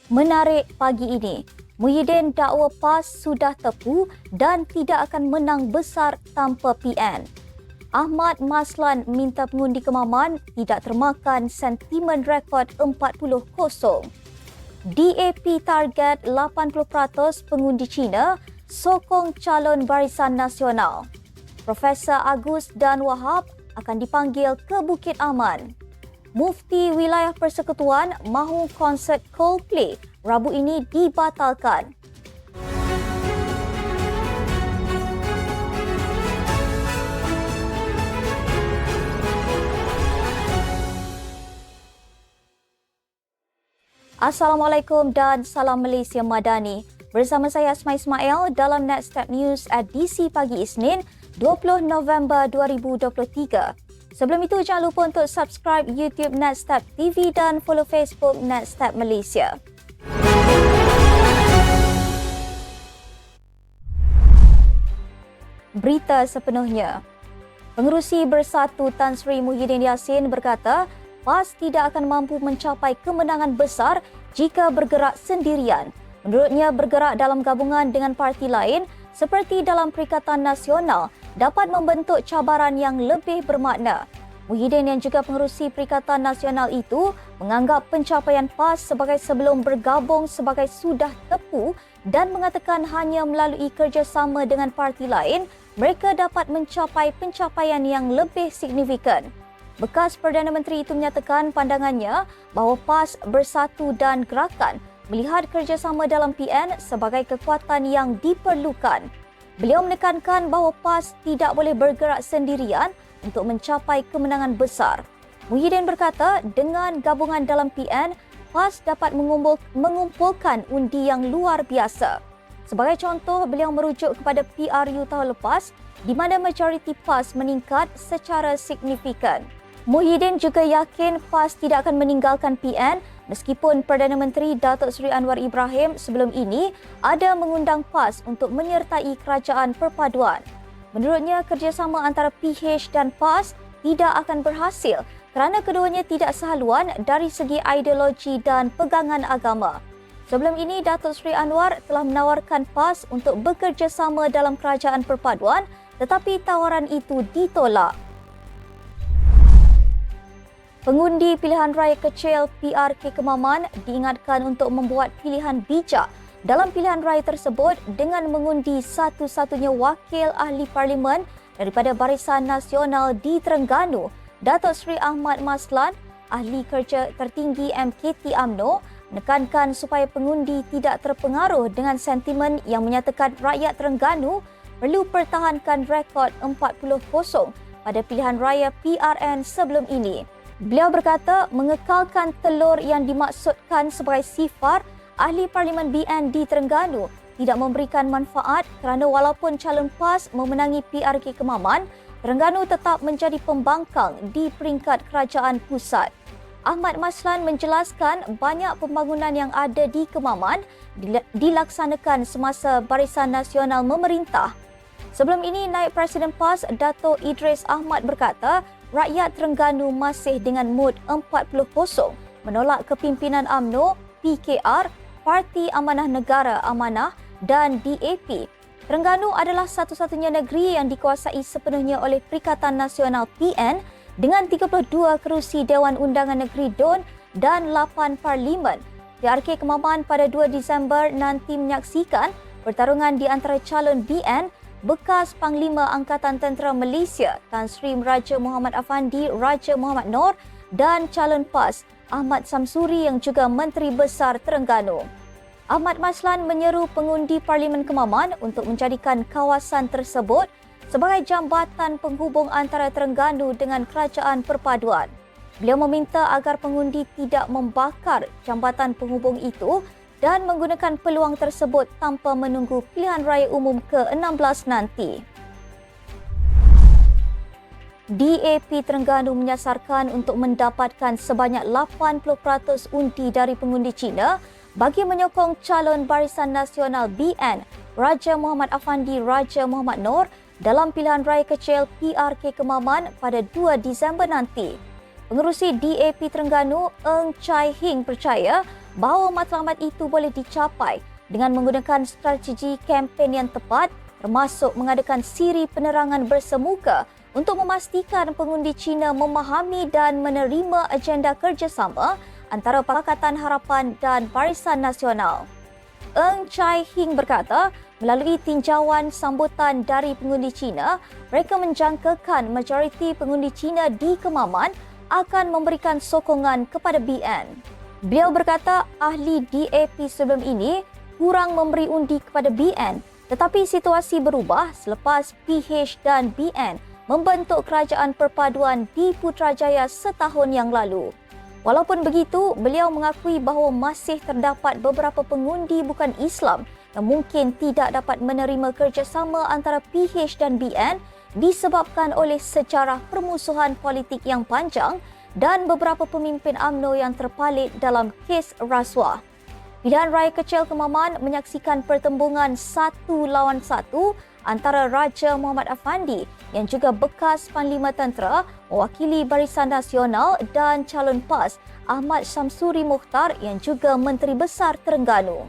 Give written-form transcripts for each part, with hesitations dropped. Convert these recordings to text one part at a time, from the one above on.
Menarik pagi ini, Muhyiddin dakwa PAS sudah tepu dan tidak akan menang besar tanpa PN. Ahmad Maslan minta pengundi Kemaman tidak termakan sentimen rekod 40-0. DAP target 80% pengundi Cina sokong calon Barisan Nasional. Profesor Agus dan Wahab akan dipanggil ke Bukit Aman. Mufti Wilayah Persekutuan mahu konsert Coldplay Rabu ini dibatalkan. Assalamualaikum dan salam Malaysia Madani. Bersama saya Asma Ismail dalam Netstep News edisi pagi Isnin 20 November 2023. Sebelum itu, jangan lupa untuk subscribe YouTube Netstep TV dan follow Facebook Netstep Malaysia. Berita sepenuhnya. Pengerusi Bersatu Tan Sri Muhyiddin Yassin berkata, PAS tidak akan mampu mencapai kemenangan besar jika bergerak sendirian. Menurutnya, bergerak dalam gabungan dengan parti lain seperti dalam Perikatan Nasional dapat membentuk cabaran yang lebih bermakna. Muhyiddin yang juga pengerusi Perikatan Nasional itu menganggap pencapaian PAS sebagai sebelum bergabung sebagai sudah tepu dan mengatakan hanya melalui kerjasama dengan parti lain mereka dapat mencapai pencapaian yang lebih signifikan. Bekas Perdana Menteri itu menyatakan pandangannya bahawa PAS Bersatu dan Gerakan melihat kerjasama dalam PN sebagai kekuatan yang diperlukan. Beliau menekankan bahawa PAS tidak boleh bergerak sendirian untuk mencapai kemenangan besar. Muhyiddin berkata dengan gabungan dalam PN, PAS dapat mengumpulkan undi yang luar biasa. Sebagai contoh, beliau merujuk kepada PRU tahun lepas di mana majoriti PAS meningkat secara signifikan. Muhyiddin juga yakin PAS tidak akan meninggalkan PN meskipun Perdana Menteri Datuk Seri Anwar Ibrahim sebelum ini ada mengundang PAS untuk menyertai kerajaan perpaduan. Menurutnya, kerjasama antara PH dan PAS tidak akan berhasil kerana keduanya tidak sehaluan dari segi ideologi dan pegangan agama. Sebelum ini, Datuk Seri Anwar telah menawarkan PAS untuk bekerjasama dalam kerajaan perpaduan tetapi tawaran itu ditolak. Pengundi pilihan raya kecil PRK Kemaman diingatkan untuk membuat pilihan bijak dalam pilihan raya tersebut dengan mengundi satu-satunya wakil ahli parlimen daripada Barisan Nasional di Terengganu, Datuk Seri Ahmad Maslan, ahli kerja tertinggi MKT UMNO, menekankan supaya pengundi tidak terpengaruh dengan sentimen yang menyatakan rakyat Terengganu perlu pertahankan rekod 40-0 pada pilihan raya PRN sebelum ini. Beliau berkata mengekalkan telur yang dimaksudkan sebagai sifar ahli Parlimen BN di Terengganu tidak memberikan manfaat kerana walaupun calon PAS memenangi PRK Kemaman, Terengganu tetap menjadi pembangkang di peringkat kerajaan pusat. Ahmad Maslan menjelaskan banyak pembangunan yang ada di Kemaman dilaksanakan semasa Barisan Nasional memerintah. Sebelum ini, Naib Presiden PAS Dato' Idris Ahmad berkata rakyat Terengganu masih dengan mood 40-0 menolak kepimpinan UMNO, PKR, Parti Amanah Negara Amanah dan DAP. Terengganu adalah satu-satunya negeri yang dikuasai sepenuhnya oleh Perikatan Nasional PN dengan 32 kerusi Dewan Undangan Negeri DUN dan 8 Parlimen. PRK Kemaman pada 2 Disember nanti menyaksikan pertarungan di antara calon BN bekas Panglima Angkatan Tentera Malaysia Tan Sri Raja Muhammad Afandi Raja Muhammad Noor dan calon PAS Ahmad Samsuri yang juga Menteri Besar Terengganu. Ahmad Maslan menyeru pengundi Parlimen Kemaman untuk menjadikan kawasan tersebut sebagai jambatan penghubung antara Terengganu dengan kerajaan perpaduan. Beliau meminta agar pengundi tidak membakar jambatan penghubung itu dan menggunakan peluang tersebut tanpa menunggu pilihan raya umum ke-16 nanti. DAP Terengganu menyasarkan untuk mendapatkan sebanyak 80% undi dari pengundi Cina bagi menyokong calon Barisan Nasional BN Raja Muhammad Afandi Raja Muhammad Noor dalam pilihan raya kecil PRK Kemaman pada 2 Disember nanti. Pengerusi DAP Terengganu Eng Chai Hing percaya bahawa matlamat itu boleh dicapai dengan menggunakan strategi kempen yang tepat, termasuk mengadakan siri penerangan bersemuka untuk memastikan pengundi Cina memahami dan menerima agenda kerjasama antara Pakatan Harapan dan Barisan Nasional. Eng Chai Hing berkata, melalui tinjauan sambutan dari pengundi Cina, mereka menjangkakan majoriti pengundi Cina di Kemaman akan memberikan sokongan kepada BN. Beliau berkata ahli DAP sebelum ini kurang memberi undi kepada BN, tetapi situasi berubah selepas PH dan BN membentuk kerajaan perpaduan di Putrajaya setahun yang lalu. Walaupun begitu, beliau mengakui bahawa masih terdapat beberapa pengundi bukan Islam yang mungkin tidak dapat menerima kerjasama antara PH dan BN disebabkan oleh sejarah permusuhan politik yang panjang dan beberapa pemimpin UMNO yang terpalit dalam kes rasuah. Pilihan Raya Kecil Kemaman menyaksikan pertembungan 1-1 antara Raja Muhammad Afandi yang juga bekas Panglima Tentera mewakili Barisan Nasional dan calon PAS Ahmad Syamsuri Mukhtar yang juga Menteri Besar Terengganu.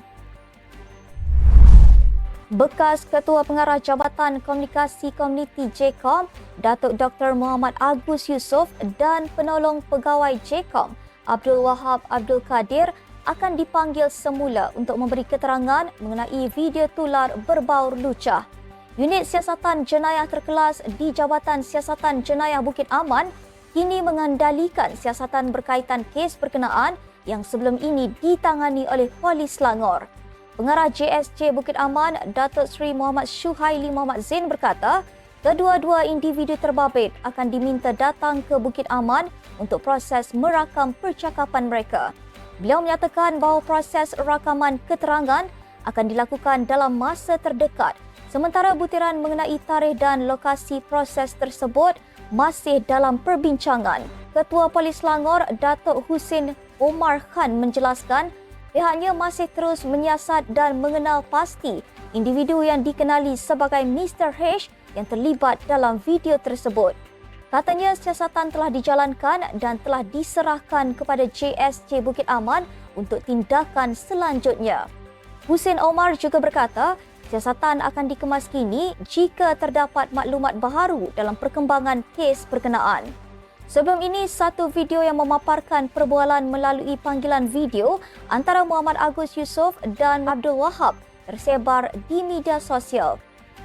Bekas Ketua Pengarah Jabatan Komunikasi Komuniti JKOM, Datuk Dr. Muhammad Agus Yusof dan penolong pegawai JKOM, Abdul Wahab Abdul Kadir akan dipanggil semula untuk memberi keterangan mengenai video tular berbaur lucah. Unit Siasatan Jenayah terkelas di Jabatan Siasatan Jenayah Bukit Aman kini mengandalikan siasatan berkaitan kes berkenaan yang sebelum ini ditangani oleh Polis Selangor. Pengarah JSJ Bukit Aman, Datuk Seri Muhammad Syuhaili Muhammad Zain berkata, kedua-dua individu terbabit akan diminta datang ke Bukit Aman untuk proses merakam percakapan mereka. Beliau menyatakan bahawa proses rakaman keterangan akan dilakukan dalam masa terdekat, sementara butiran mengenai tarikh dan lokasi proses tersebut masih dalam perbincangan. Ketua Polis Selangor, Datuk Husin Omar Khan menjelaskan pihaknya masih terus menyiasat dan mengenal pasti individu yang dikenali sebagai Mr. H yang terlibat dalam video tersebut. Katanya siasatan telah dijalankan dan telah diserahkan kepada JSJ Bukit Aman untuk tindakan selanjutnya. Husin Omar juga berkata, siasatan akan dikemas kini jika terdapat maklumat baharu dalam perkembangan kes berkenaan. Sebelum ini, satu video yang memaparkan perbualan melalui panggilan video antara Muhammad Agus Yusof dan Abdul Wahab tersebar di media sosial.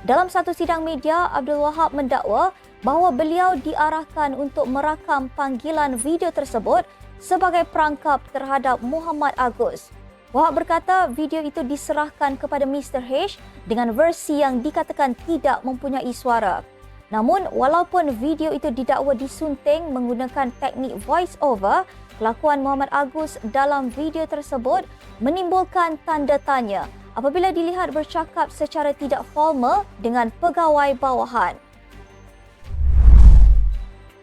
Dalam satu sidang media, Abdul Wahab mendakwa bahawa beliau diarahkan untuk merakam panggilan video tersebut sebagai perangkap terhadap Muhammad Agus. Wahab berkata video itu diserahkan kepada Mr. H dengan versi yang dikatakan tidak mempunyai suara. Namun, walaupun video itu didakwa disunting menggunakan teknik voice over, kelakuan Muhammad Agus dalam video tersebut menimbulkan tanda tanya apabila dilihat bercakap secara tidak formal dengan pegawai bawahan.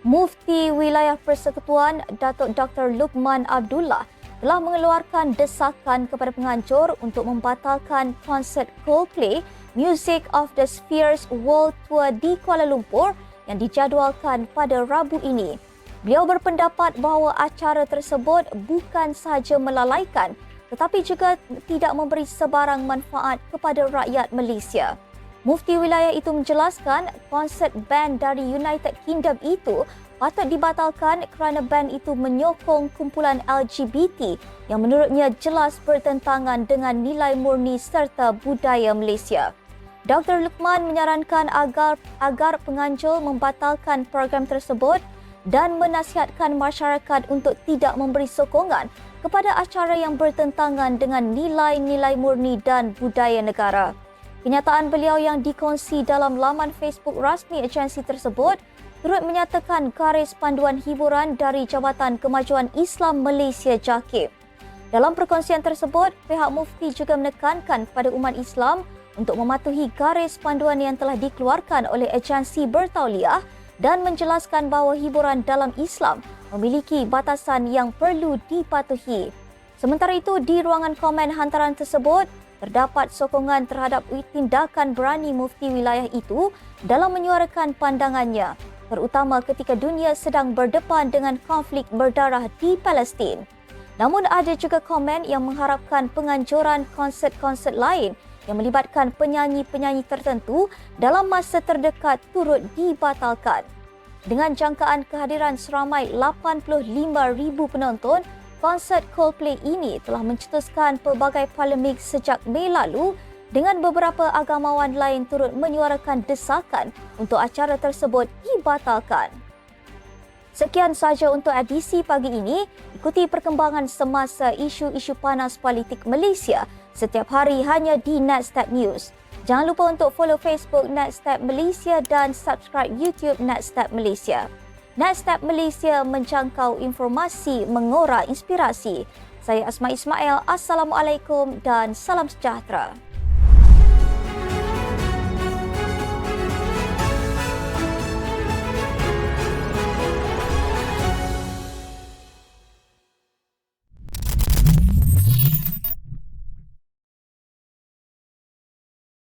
Mufti Wilayah Persekutuan Datuk Dr. Luqman Abdullah telah mengeluarkan desakan kepada penganjur untuk membatalkan konsert Coldplay Music of the Spheres World Tour di Kuala Lumpur yang dijadualkan pada Rabu ini. Beliau berpendapat bahawa acara tersebut bukan sahaja melalaikan tetapi juga tidak memberi sebarang manfaat kepada rakyat Malaysia. Mufti wilayah itu menjelaskan konsert band dari United Kingdom itu patut dibatalkan kerana band itu menyokong kumpulan LGBT yang menurutnya jelas bertentangan dengan nilai murni serta budaya Malaysia. Dr. Luqman menyarankan agar penganjur membatalkan program tersebut dan menasihatkan masyarakat untuk tidak memberi sokongan kepada acara yang bertentangan dengan nilai-nilai murni dan budaya negara. Kenyataan beliau yang dikongsi dalam laman Facebook rasmi agensi tersebut turut menyatakan garis panduan hiburan dari Jabatan Kemajuan Islam Malaysia JAKIM. Dalam perkongsian tersebut, pihak mufti juga menekankan kepada umat Islam untuk mematuhi garis panduan yang telah dikeluarkan oleh agensi bertauliah dan menjelaskan bahawa hiburan dalam Islam memiliki batasan yang perlu dipatuhi. Sementara itu, di ruangan komen hantaran tersebut, terdapat sokongan terhadap tindakan berani mufti wilayah itu dalam menyuarakan pandangannya, terutama ketika dunia sedang berdepan dengan konflik berdarah di Palestin. Namun ada juga komen yang mengharapkan penganjuran konsert-konsert lain yang melibatkan penyanyi-penyanyi tertentu dalam masa terdekat turut dibatalkan. Dengan jangkaan kehadiran seramai 85,000 penonton, konsert Coldplay ini telah mencetuskan pelbagai polemik sejak Mei lalu dengan beberapa agamawan lain turut menyuarakan desakan untuk acara tersebut dibatalkan. Sekian sahaja untuk edisi pagi ini. Ikuti perkembangan semasa isu-isu panas politik Malaysia setiap hari hanya di Nextstep News. Jangan lupa untuk follow Facebook Nextstep Malaysia dan subscribe YouTube Nextstep Malaysia. Nextstep Malaysia menjangkau informasi mengora inspirasi. Saya Asma Ismail. Assalamualaikum dan salam sejahtera.